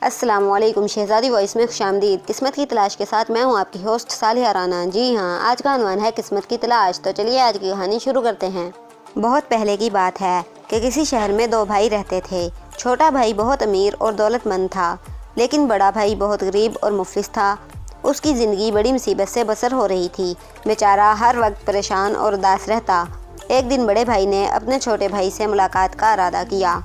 السلام علیکم، شہزادی وائس میں خوش آمدید۔ قسمت کی تلاش کے ساتھ میں ہوں آپ کی ہوسٹ صالحہ رانا۔ جی ہاں، آج کا عنوان ہے قسمت کی تلاش۔ تو چلیے آج کی کہانی شروع کرتے ہیں۔ بہت پہلے کی بات ہے کہ کسی شہر میں دو بھائی رہتے تھے۔ چھوٹا بھائی بہت امیر اور دولت مند تھا، لیکن بڑا بھائی بہت غریب اور مفلس تھا۔ اس کی زندگی بڑی مصیبت سے بسر ہو رہی تھی۔ بیچارہ ہر وقت پریشان اور اداس رہتا۔ ایک دن بڑے بھائی نے اپنے چھوٹے بھائی سے ملاقات کا ارادہ کیا۔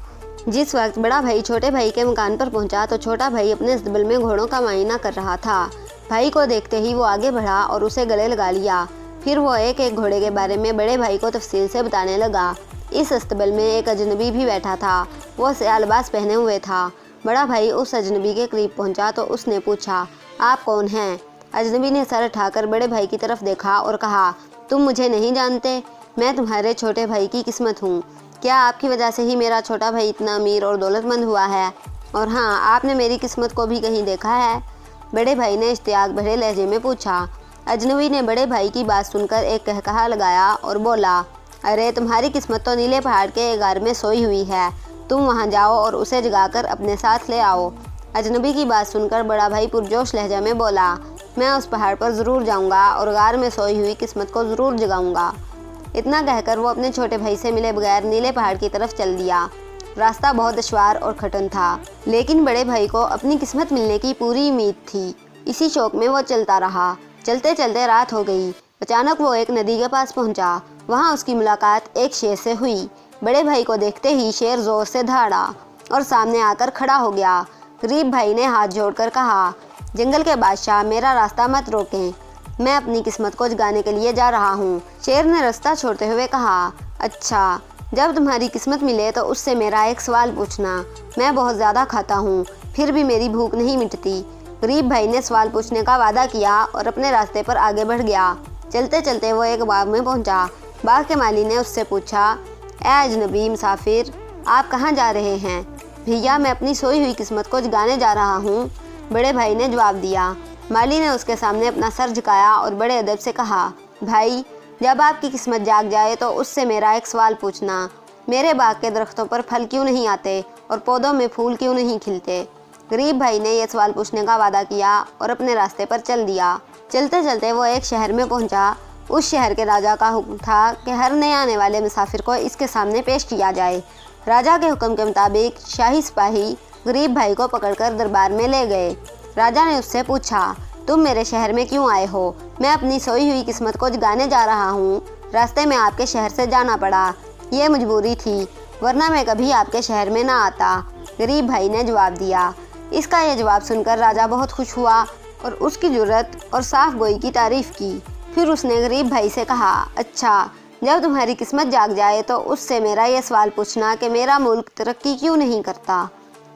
جس وقت بڑا بھائی چھوٹے بھائی کے مکان پر پہنچا تو چھوٹا بھائی اپنے استقبال میں گھوڑوں کا معائنہ کر رہا تھا۔ بھائی کو دیکھتے ہی وہ آگے بڑھا اور اسے گلے لگا لیا۔ پھر وہ ایک ایک گھوڑے کے بارے میں بڑے بھائی کو تفصیل سے بتانے لگا۔ اس استقبال میں ایک اجنبی بھی بیٹھا تھا۔ وہ سیاہ لباس پہنے ہوئے تھا۔ بڑا بھائی اس اجنبی کے قریب پہنچا تو اس نے پوچھا، آپ کون ہیں؟ اجنبی نے سر اٹھا کر بڑے بھائی کی طرف دیکھا اور کہا، تم مجھے نہیں جانتے؟ میں تمہارے چھوٹے بھائی کی قسمت ہوں۔ کیا آپ کی وجہ سے ہی میرا چھوٹا بھائی اتنا امیر اور دولت مند ہوا ہے؟ اور ہاں، آپ نے میری قسمت کو بھی کہیں دیکھا ہے؟ بڑے بھائی نے اشتیاق بھرے لہجے میں پوچھا۔ اجنبی نے بڑے بھائی کی بات سن کر ایک قہقہہ لگایا اور بولا، ارے تمہاری قسمت تو نیلے پہاڑ کے ایک غار میں سوئی ہوئی ہے۔ تم وہاں جاؤ اور اسے جگا کر اپنے ساتھ لے آؤ۔ اجنبی کی بات سن کر بڑا بھائی پرجوش لہجہ میں بولا، میں اس پہاڑ پر ضرور جاؤں گا اور غار میں سوئی ہوئی قسمت کو ضرور جگاؤں گا۔ اتنا کہہ کر وہ اپنے چھوٹے بھائی سے ملے بغیر نیلے پہاڑ کی طرف چل دیا۔ راستہ بہت دشوار اور کٹھن تھا، لیکن بڑے بھائی کو اپنی قسمت ملنے کی پوری امید تھی۔ اسی شوق میں وہ چلتا رہا۔ چلتے چلتے رات ہو گئی۔ اچانک وہ ایک ندی کے پاس پہنچا۔ وہاں اس کی ملاقات ایک شیر سے ہوئی۔ بڑے بھائی کو دیکھتے ہی شیر زور سے دھاڑا اور سامنے آ کر کھڑا ہو گیا۔ غریب بھائی نے ہاتھ جوڑ کر کہا، جنگل کے بادشاہ، میرا راستہ مت روکیں، میں اپنی قسمت کو جگانے کے لیے جا رہا ہوں۔ شیر نے راستہ چھوڑتے ہوئے کہا، اچھا، جب تمہاری قسمت ملے تو اس سے میرا ایک سوال پوچھنا۔ میں بہت زیادہ کھاتا ہوں، پھر بھی میری بھوک نہیں مٹتی۔ غریب بھائی نے سوال پوچھنے کا وعدہ کیا اور اپنے راستے پر آگے بڑھ گیا۔ چلتے چلتے وہ ایک باغ میں پہنچا۔ باغ کے مالی نے اس سے پوچھا، اے اجنبی مسافر، آپ کہاں جا رہے ہیں؟ بھیا، میں اپنی سوئی ہوئی قسمت کو جگانے جا رہا ہوں، بڑے بھائی نے جواب دیا۔ مالی نے اس کے سامنے اپنا سر جھکایا اور بڑے ادب سے کہا، بھائی، جب آپ کی قسمت جاگ جائے تو اس سے میرا ایک سوال پوچھنا۔ میرے باغ کے درختوں پر پھل کیوں نہیں آتے اور پودوں میں پھول کیوں نہیں کھلتے؟ غریب بھائی نے یہ سوال پوچھنے کا وعدہ کیا اور اپنے راستے پر چل دیا۔ چلتے چلتے وہ ایک شہر میں پہنچا۔ اس شہر کے راجا کا حکم تھا کہ ہر نئے آنے والے مسافر کو اس کے سامنے پیش کیا جائے۔ راجا کے حکم کے مطابق شاہی سپاہی غریب بھائی کو پکڑ کر دربار میں لے گئے۔ راجا نے اس سے پوچھا، تم میرے شہر میں کیوں آئے ہو؟ میں اپنی سوئی ہوئی قسمت کو جگانے جا رہا ہوں۔ راستے میں آپ کے شہر سے جانا پڑا، یہ مجبوری تھی، ورنہ میں کبھی آپ کے شہر میں نہ آتا، غریب بھائی نے جواب دیا۔ اس کا یہ جواب سن کر راجا بہت خوش ہوا اور اس کی جرأت اور صاف گوئی کی تعریف کی۔ پھر اس نے غریب بھائی سے کہا، اچھا، جب تمہاری قسمت جاگ جائے تو اس سے میرا یہ سوال پوچھنا کہ میرا ملک ترقی کیوں نہیں کرتا۔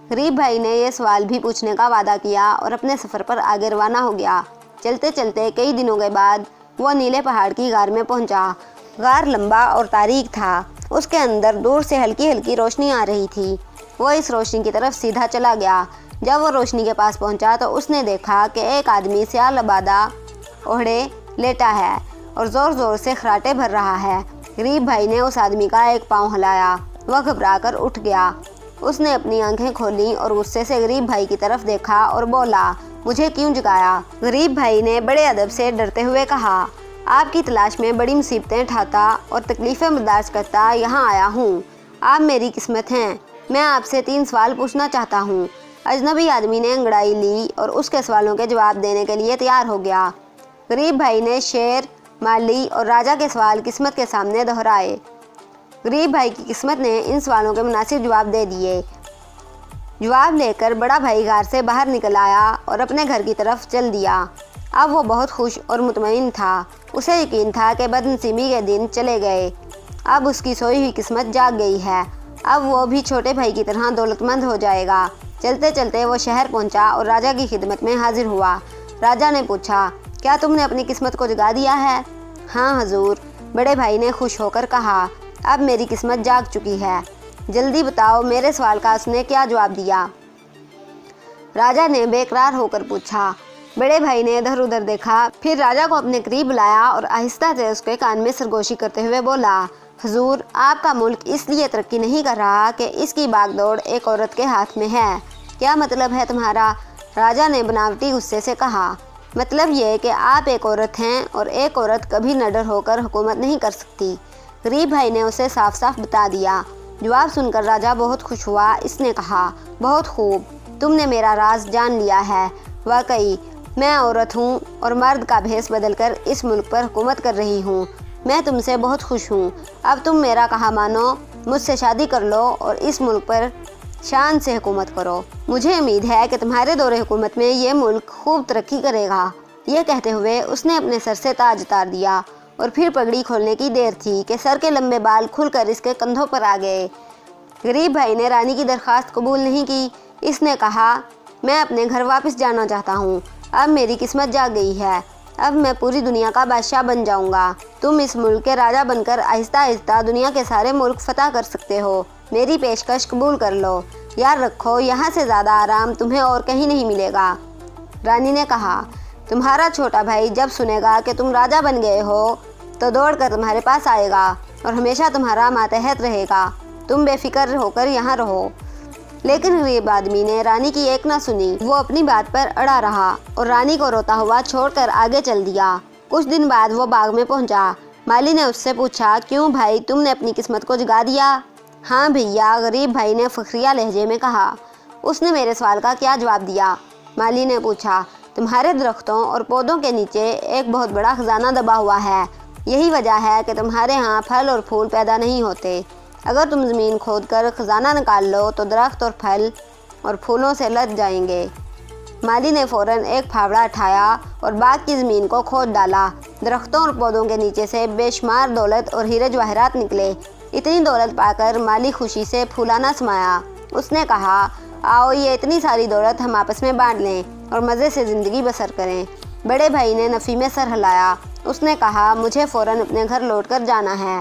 غریب بھائی نے یہ سوال بھی پوچھنے کا وعدہ کیا اور اپنے سفر پر آگے روانہ ہو گیا۔ چلتے چلتے کئی دنوں کے بعد وہ نیلے پہاڑ کی غار میں پہنچا۔ غار لمبا اور تاریک تھا۔ اس کے اندر دور سے ہلکی ہلکی روشنی آ رہی تھی۔ وہ اس روشنی کی طرف سیدھا چلا گیا۔ جب وہ روشنی کے پاس پہنچا تو اس نے دیکھا کہ ایک آدمی سیاہ لبادہ اوڑھے لیٹا ہے اور زور زور سے خراٹے بھر رہا ہے۔ غریب بھائی نے اس آدمی کا ایک پاؤں ہلایا۔ وہ گھبرا کر اٹھ گیا۔ اس نے اپنی آنکھیں کھولیں اور غصے سے غریب بھائی کی طرف دیکھا اور بولا، مجھے کیوں جگایا؟ غریب بھائی نے بڑے ادب سے ڈرتے ہوئے کہا، آپ کی تلاش میں بڑی مصیبتیں اٹھاتا اور تکلیفیں برداشت کرتا یہاں آیا ہوں۔ آپ میری قسمت ہیں۔ میں آپ سے 3 سوال پوچھنا چاہتا ہوں۔ اجنبی آدمی نے انگڑائی لی اور اس کے سوالوں کے جواب دینے کے لیے تیار ہو گیا۔ غریب بھائی نے شیر، مالی اور راجا کے سوال قسمت کے سامنے دہرائے۔ غریب بھائی کی قسمت نے ان سوالوں کے مناسب جواب دے دیے۔ جواب لے کر بڑا بھائی غار سے باہر نکل آیا اور اپنے گھر کی طرف چل دیا۔ اب وہ بہت خوش اور مطمئن تھا۔ اسے یقین تھا کہ بد نصیبی کے دن چلے گئے۔ اب اس کی سوئی ہوئی قسمت جاگ گئی ہے۔ اب وہ بھی چھوٹے بھائی کی طرح دولت مند ہو جائے گا۔ چلتے چلتے وہ شہر پہنچا اور راجا کی خدمت میں حاضر ہوا۔ راجا نے پوچھا، کیا تم نے اپنی قسمت کو جگا دیا ہے؟ ہاں حضور، بڑے بھائی نے خوش ہو کر کہا، اب میری قسمت جاگ چکی ہے۔ جلدی بتاؤ میرے سوال کا اس نے کیا جواب دیا؟ راجا نے بے قرار ہو کر پوچھا۔ بڑے بھائی نے ادھر ادھر دیکھا، پھر راجا کو اپنے قریب بلایا اور آہستہ سے اس کے کان میں سرگوشی کرتے ہوئے بولا، حضور، آپ کا ملک اس لیے ترقی نہیں کر رہا کہ اس کی باغ دوڑ ایک عورت کے ہاتھ میں ہے۔ کیا مطلب ہے تمہارا؟ راجا نے بناوٹی غصے سے کہا۔ مطلب یہ کہ آپ ایک عورت ہیں اور ایک عورت کبھی نڈر ہو کر حکومت نہیں کر سکتی۔ غریب بھائی نے اسے صاف صاف بتا دیا۔ جواب سن کر راجا بہت خوش ہوا۔ اس نے کہا، بہت خوب، تم نے میرا راز جان لیا ہے۔ واقعی میں عورت ہوں اور مرد کا بھیس بدل کر اس ملک پر حکومت کر رہی ہوں۔ میں تم سے بہت خوش ہوں۔ اب تم میرا کہا مانو، مجھ سے شادی کر لو اور اس ملک پر شان سے حکومت کرو۔ مجھے امید ہے کہ تمہارے دور حکومت میں یہ ملک خوب ترقی کرے گا۔ یہ کہتے ہوئے اس نے اپنے سر سے تاج اتار دیا اور پھر پگڑی کھولنے کی دیر تھی کہ سر کے لمبے بال کھل کر اس کے کندھوں پر آ گئے۔ غریب بھائی نے رانی کی درخواست قبول نہیں کی۔ اس نے کہا، میں اپنے گھر واپس جانا چاہتا ہوں۔ اب میری قسمت جاگ گئی ہے۔ اب میں پوری دنیا کا بادشاہ بن جاؤں گا۔ تم اس ملک کے راجا بن کر آہستہ آہستہ دنیا کے سارے ملک فتح کر سکتے ہو۔ میری پیشکش قبول کر لو۔ یاد رکھو، یہاں سے زیادہ آرام تمہیں اور کہیں نہیں ملے گا۔ رانی نے کہا، تمہارا چھوٹا بھائی جب سنے گا کہ تم راجا بن گئے ہو تو دوڑ کر تمہارے پاس آئے گا اور ہمیشہ تمہارا ماتحت رہے گا۔ تم بے فکر ہو کر یہاں رہو۔ لیکن غریب آدمی نے رانی کی ایک نہ سنی۔ وہ اپنی بات پر اڑا رہا اور رانی کو روتا ہوا چھوڑ کر آگے چل دیا۔ کچھ دن بعد وہ باغ میں پہنچا۔ مالی نے اس سے پوچھا، کیوں بھائی، تم نے اپنی قسمت کو جگا دیا؟ ہاں بھیا، غریب بھائی نے فخریہ لہجے میں کہا۔ اس نے میرے سوال کا کیا جواب دیا؟ مالی نے پوچھا۔ تمہارے درختوں اور پودوں کے نیچے ایک بہت بڑا خزانہ دبا ہوا ہے۔ یہی وجہ ہے کہ تمہارے ہاں پھل اور پھول پیدا نہیں ہوتے۔ اگر تم زمین کھود کر خزانہ نکال لو تو درخت اور پھل اور پھولوں سے لد جائیں گے۔ مالی نے فوراً ایک پھاوڑا اٹھایا اور باغ کی زمین کو کھود ڈالا۔ درختوں اور پودوں کے نیچے سے بے شمار دولت اور ہیرے جواہرات نکلے۔ اتنی دولت پا کر مالی خوشی سے پھولانا سمایا۔ اس نے کہا، آؤ یہ اتنی ساری دولت ہم آپس میں بانٹ لیں اور مزے سے زندگی بسر کریں۔ بڑے بھائی نے نفی میں سر ہلایا۔ اس نے کہا، مجھے فوراً اپنے گھر لوٹ کر جانا ہے۔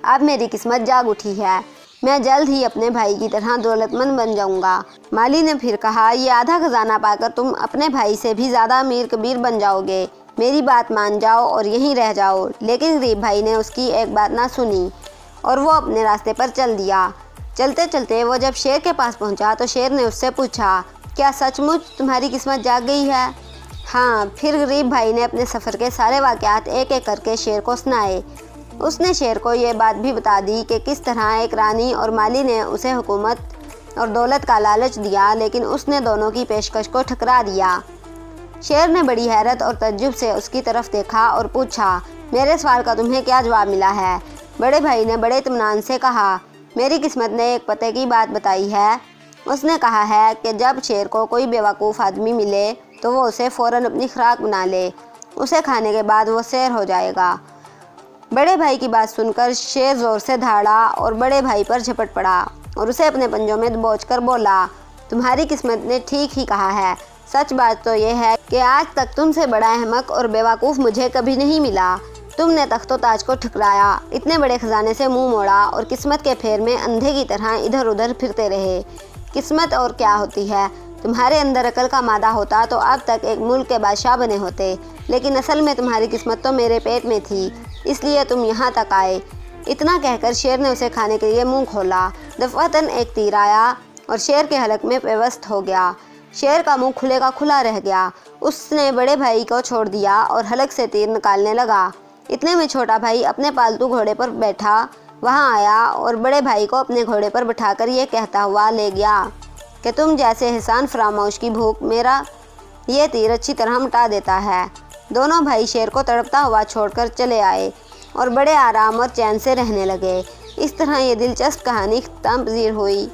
اب میری قسمت جاگ اٹھی ہے۔ میں جلد ہی اپنے بھائی کی طرح دولت مند بن جاؤں گا۔ مالی نے پھر کہا، یہ آدھا خزانہ پا کر تم اپنے بھائی سے بھی زیادہ امیر کبیر بن جاؤ گے۔ میری بات مان جاؤ اور یہیں رہ جاؤ۔ لیکن غریب بھائی نے اس کی ایک بات نہ سنی اور وہ اپنے راستے پر چل دیا۔ چلتے چلتے وہ جب شیر کے پاس پہنچا تو شیر نے اس سے پوچھا، کیا سچ مچ تمہاری قسمت جاگ گئی ہے؟ ہاں۔ پھر غریب بھائی نے اپنے سفر کے سارے واقعات ایک ایک کر کے شیر کو سنائے۔ اس نے شیر کو یہ بات بھی بتا دی کہ کس طرح ایک رانی اور مالی نے اسے حکومت اور دولت کا لالچ دیا، لیکن اس نے دونوں کی پیشکش کو ٹھکرا دیا۔ شیر نے بڑی حیرت اور تعجب سے اس کی طرف دیکھا اور پوچھا، میرے سوال کا تمہیں کیا جواب ملا ہے؟ بڑے بھائی نے بڑے اطمینان سے کہا، میری قسمت نے ایک پتے کی بات بتائی ہے۔ اس نے کہا ہے کہ جب شیر کو کوئی بیوقوف آدمی ملے تو وہ اسے فوراً اپنی خوراک بنا لے۔ اسے کھانے کے بعد وہ سیر ہو جائے گا۔ بڑے بھائی کی بات سن کر شیر زور سے دھاڑا اور بڑے بھائی پر جھپٹ پڑا اور اسے اپنے پنجوں میں دبوچ کر بولا، تمہاری قسمت نے ٹھیک ہی کہا ہے۔ سچ بات تو یہ ہے کہ آج تک تم سے بڑا احمق اور بیوقوف مجھے کبھی نہیں ملا۔ تم نے تخت و تاج کو ٹھکرایا، اتنے بڑے خزانے سے منہ موڑا اور قسمت کے پھیر میں اندھے کی طرح ادھر ادھر پھرتے رہے۔ قسمت اور کیا ہوتی ہے؟ تمہارے اندر عقل کا مادہ ہوتا تو اب تک ایک ملک کے بادشاہ بنے ہوتے، لیکن اصل میں تمہاری قسمت تو میرے پیٹ میں تھی، اس لیے تم یہاں تک آئے۔ اتنا کہہ کر شیر نے اسے کھانے کے لیے منہ کھولا۔ دفعتاً ایک تیر آیا اور شیر کے حلق میں پیوست ہو گیا۔ شیر کا منہ کھلے کا کھلا رہ گیا۔ اس نے بڑے بھائی کو چھوڑ دیا اور حلق سے تیر نکالنے لگا۔ اتنے میں چھوٹا بھائی اپنے پالتو گھوڑے پر بیٹھا وہاں آیا اور بڑے بھائی کو اپنے گھوڑے پر بٹھا کر یہ کہتا ہوا لے گیا کہ تم جیسے احسان فراموش کی بھوک میرا یہ تیر اچھی طرح مٹا دیتا ہے۔ دونوں بھائی شیر کو تڑپتا ہوا چھوڑ کر چلے آئے اور بڑے آرام اور چین سے رہنے لگے۔ اس طرح یہ دلچسپ کہانی اختتام پذیر ہوئی،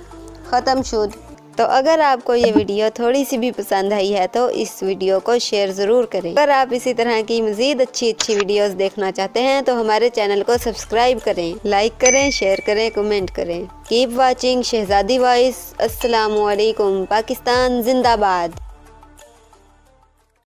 ختم شد۔ تو اگر آپ کو یہ ویڈیو تھوڑی سی بھی پسند آئی ہے تو اس ویڈیو کو شیئر ضرور کریں۔ اگر آپ اسی طرح کی مزید اچھی ویڈیوز دیکھنا چاہتے ہیں تو ہمارے چینل کو سبسکرائب کریں، لائک کریں، شیئر کریں، کمنٹ کریں۔ کیپ واچنگ شہزادی وائس۔ السلام علیکم۔ پاکستان زندہ باد۔